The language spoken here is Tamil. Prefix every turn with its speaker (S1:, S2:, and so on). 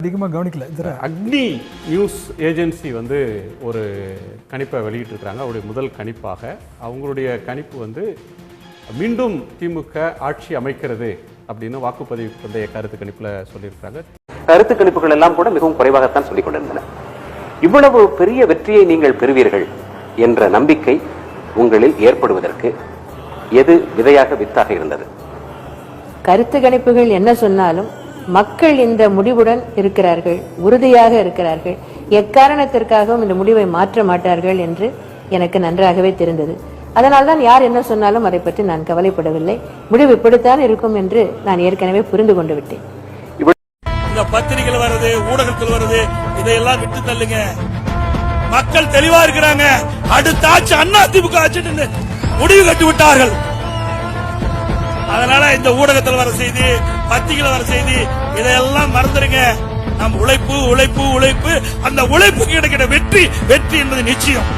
S1: அதிகமாக கவனிக்கல.
S2: அக்னி நியூஸ் ஏஜென்சி ஒரு கணிப்பை வெளியிட்டிருக்கிறாங்க. அவருடைய முதல் கணிப்பாக அவங்களுடைய கணிப்பு மீண்டும் திமுக ஆட்சி அமைக்கிறது அப்படின்னு வாக்குப்பதிவு பந்தய கருத்து கணிப்பில் சொல்லியிருக்கிறாங்க.
S3: கருத்து கணிப்புகள் எல்லாம் கூட மிகவும் குறைவாகத்தான் சொல்லிக் கொண்டிருந்தன. இவ்வளவு பெரிய வெற்றியை நீங்கள் பெறுவீர்கள் என்ற நம்பிக்கை உங்களில் ஏற்படுவதற்கு எது விதையாக வித்தாக இருந்தது?
S4: கருத்து கணிப்புகள் என்ன சொன்னாலும் மக்கள் இந்த முடிவுடன் இருக்கிறார்கள், உறுதியாக இருக்கிறார்கள், எக்காரணத்திற்காகவும் இந்த முடிவை மாற்ற மாட்டார்கள் என்று எனக்கு நன்றாகவே தெரிந்தது. அதனால்தான் யார் என்ன சொன்னாலும் அதை பற்றி நான் கவலைப்படவில்லை. முடிவு இப்படித்தான் இருக்கும் என்று நான் ஏற்கனவே புரிந்து கொண்டு விட்டேன்.
S5: இந்த பத்திரிகைகள் வருது, ஊடகத்தில் வருது, இதையெல்லாம் விட்டு தள்ளுங்க. மக்கள் தெளிவா இருக்கிறாங்க. அடுத்த ஆட்சி அதிமுக ஆட்சி முடிவு கட்டி விட்டார்கள். அதனால இந்த ஊடகத்தில் வர செய்தி, பத்திரிகையில் வர செய்தி, இதையெல்லாம் மறந்துடுங்க. நம் உழைப்பு உழைப்பு உழைப்பு, அந்த உழைப்புக்கு கிடைக்கிற வெற்றி வெற்றி என்பது நிச்சயம்.